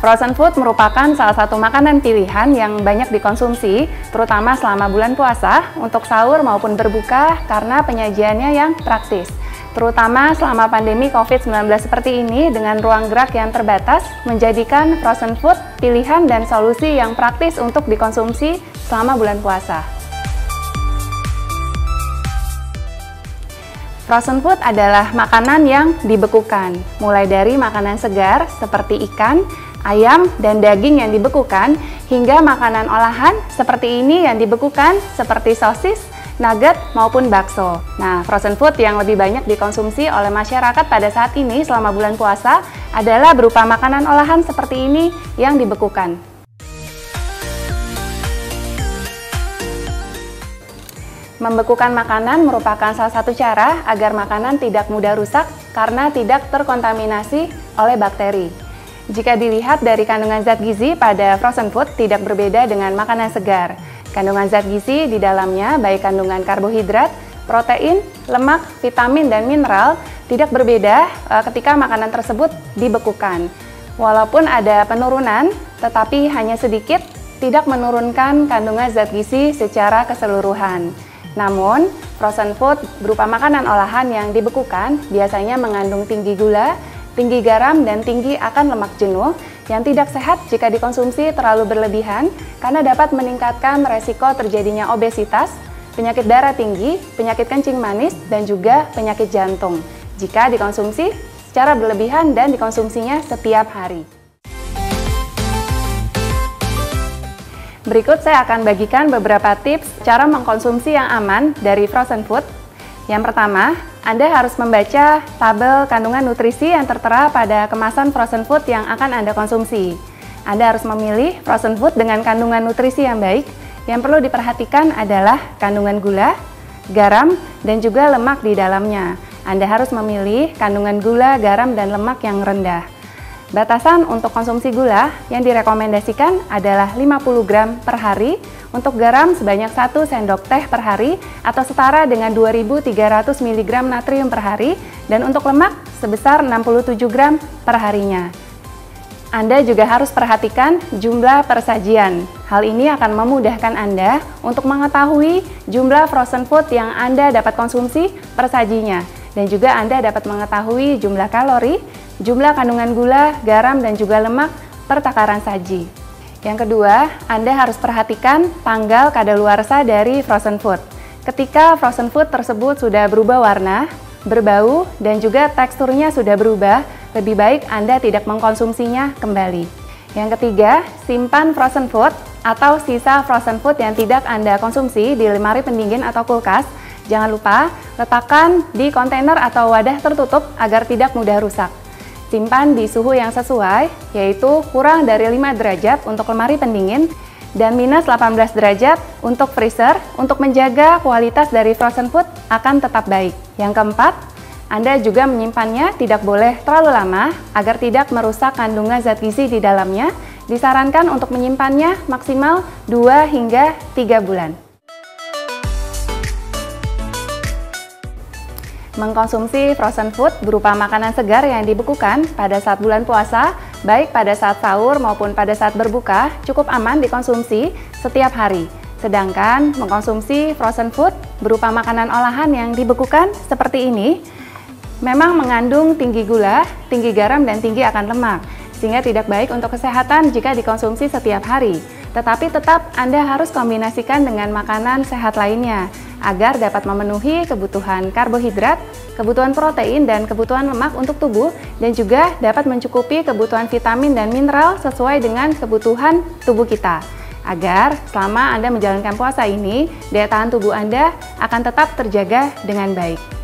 Frozen food merupakan salah satu makanan pilihan yang banyak dikonsumsi, terutama selama bulan puasa, untuk sahur maupun berbuka karena penyajiannya yang praktis. Terutama selama pandemi COVID-19 seperti ini, dengan ruang gerak yang terbatas, menjadikan frozen food pilihan dan solusi yang praktis untuk dikonsumsi selama bulan puasa. Frozen food adalah makanan yang dibekukan, mulai dari makanan segar seperti ikan, ayam, dan daging yang dibekukan, hingga makanan olahan seperti ini yang dibekukan seperti sosis, nugget, maupun bakso. Nah, frozen food yang lebih banyak dikonsumsi oleh masyarakat pada saat ini selama bulan puasa adalah berupa makanan olahan seperti ini yang dibekukan. Membekukan makanan merupakan salah satu cara agar makanan tidak mudah rusak karena tidak terkontaminasi oleh bakteri. Jika dilihat dari kandungan zat gizi pada frozen food tidak berbeda dengan makanan segar. Kandungan zat gizi di dalamnya baik kandungan karbohidrat, protein, lemak, vitamin, dan mineral tidak berbeda ketika makanan tersebut dibekukan. Walaupun ada penurunan, tetapi hanya sedikit, tidak menurunkan kandungan zat gizi secara keseluruhan. Namun, frozen food berupa makanan olahan yang dibekukan biasanya mengandung tinggi gula, tinggi garam, dan tinggi akan lemak jenuh yang tidak sehat jika dikonsumsi terlalu berlebihan karena dapat meningkatkan resiko terjadinya obesitas, penyakit darah tinggi, penyakit kencing manis, dan juga penyakit jantung jika dikonsumsi secara berlebihan dan dikonsumsinya setiap hari. Berikut saya akan bagikan beberapa tips cara mengkonsumsi yang aman dari frozen food. Yang pertama, Anda harus membaca tabel kandungan nutrisi yang tertera pada kemasan frozen food yang akan Anda konsumsi. Anda harus memilih frozen food dengan kandungan nutrisi yang baik. Yang perlu diperhatikan adalah kandungan gula, garam, dan juga lemak di dalamnya. Anda harus memilih kandungan gula, garam, dan lemak yang rendah. Batasan untuk konsumsi gula yang direkomendasikan adalah 50 gram per hari, untuk garam sebanyak 1 sendok teh per hari atau setara dengan 2.300 mg natrium per hari, dan untuk lemak sebesar 67 gram per harinya. Anda juga harus perhatikan jumlah persajian. Hal ini akan memudahkan Anda untuk mengetahui jumlah frozen food yang Anda dapat konsumsi persajinya, dan juga Anda dapat mengetahui jumlah kalori, jumlah kandungan gula, garam, dan juga lemak per takaran saji. Yang kedua, Anda harus perhatikan tanggal kadaluarsa dari frozen food. Ketika frozen food tersebut sudah berubah warna, berbau, dan juga teksturnya sudah berubah, lebih baik Anda tidak mengkonsumsinya kembali. Yang ketiga, simpan frozen food atau sisa frozen food yang tidak Anda konsumsi di lemari pendingin atau kulkas. Jangan lupa, letakkan di kontainer atau wadah tertutup agar tidak mudah rusak. Simpan di suhu yang sesuai, yaitu kurang dari 5 derajat untuk lemari pendingin dan minus 18 derajat untuk freezer, untuk menjaga kualitas dari frozen food akan tetap baik. Yang keempat, Anda juga menyimpannya tidak boleh terlalu lama agar tidak merusak kandungan zat gizi di dalamnya. Disarankan untuk menyimpannya maksimal 2 hingga 3 bulan. Mengkonsumsi frozen food berupa makanan segar yang dibekukan pada saat bulan puasa, baik pada saat sahur maupun pada saat berbuka, cukup aman dikonsumsi setiap hari. Sedangkan mengkonsumsi frozen food berupa makanan olahan yang dibekukan seperti ini, memang mengandung tinggi gula, tinggi garam, dan tinggi akan lemak, sehingga tidak baik untuk kesehatan jika dikonsumsi setiap hari. Tetapi tetap Anda harus kombinasikan dengan makanan sehat lainnya, agar dapat memenuhi kebutuhan karbohidrat, kebutuhan protein, dan kebutuhan lemak untuk tubuh, dan juga dapat mencukupi kebutuhan vitamin dan mineral sesuai dengan kebutuhan tubuh kita. Agar selama Anda menjalankan puasa ini, daya tahan tubuh Anda akan tetap terjaga dengan baik.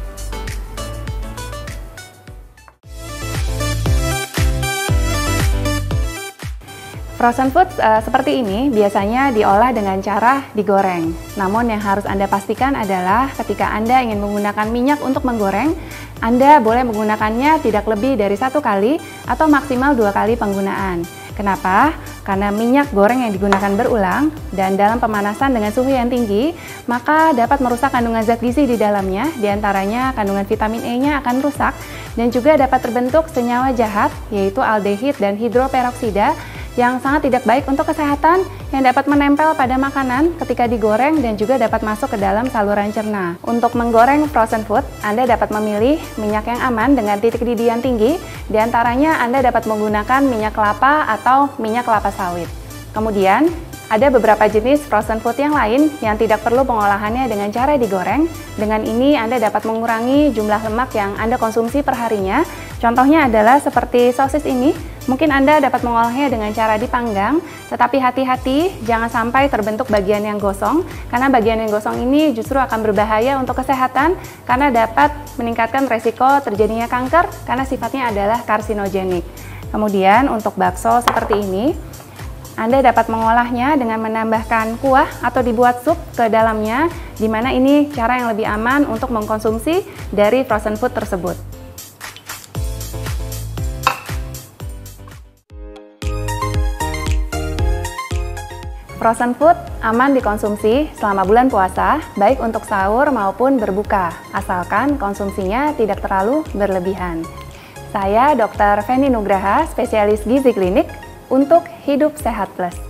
Frozen food seperti ini biasanya diolah dengan cara digoreng. Namun yang harus Anda pastikan adalah ketika Anda ingin menggunakan minyak untuk menggoreng, Anda boleh menggunakannya tidak lebih dari 1 kali atau maksimal 2 kali penggunaan. Kenapa? Karena minyak goreng yang digunakan berulang dan dalam pemanasan dengan suhu yang tinggi, maka dapat merusak kandungan zat gizi di dalamnya, diantaranya kandungan vitamin E-nya akan rusak, dan juga dapat terbentuk senyawa jahat, yaitu aldehid dan hidroperoksida, yang sangat tidak baik untuk kesehatan yang dapat menempel pada makanan ketika digoreng dan juga dapat masuk ke dalam saluran cerna. Untuk menggoreng frozen food, Anda dapat memilih minyak yang aman dengan titik didih yang tinggi. Di antaranya Anda dapat menggunakan minyak kelapa atau minyak kelapa sawit. Kemudian, ada beberapa jenis frozen food yang lain yang tidak perlu pengolahannya dengan cara digoreng. Dengan ini Anda dapat mengurangi jumlah lemak yang Anda konsumsi perharinya. Contohnya adalah seperti sosis ini. Mungkin Anda dapat mengolahnya dengan cara dipanggang, tetapi hati-hati jangan sampai terbentuk bagian yang gosong, karena bagian yang gosong ini justru akan berbahaya untuk kesehatan karena dapat meningkatkan resiko terjadinya kanker karena sifatnya adalah karsinogenik. Kemudian untuk bakso seperti ini, Anda dapat mengolahnya dengan menambahkan kuah atau dibuat sup ke dalamnya, di mana ini cara yang lebih aman untuk mengkonsumsi dari frozen food tersebut. Frozen food aman dikonsumsi selama bulan puasa, baik untuk sahur maupun berbuka, asalkan konsumsinya tidak terlalu berlebihan. Saya Dr. Feni Nugraha, spesialis gizi klinik, untuk Hidup Sehat Plus.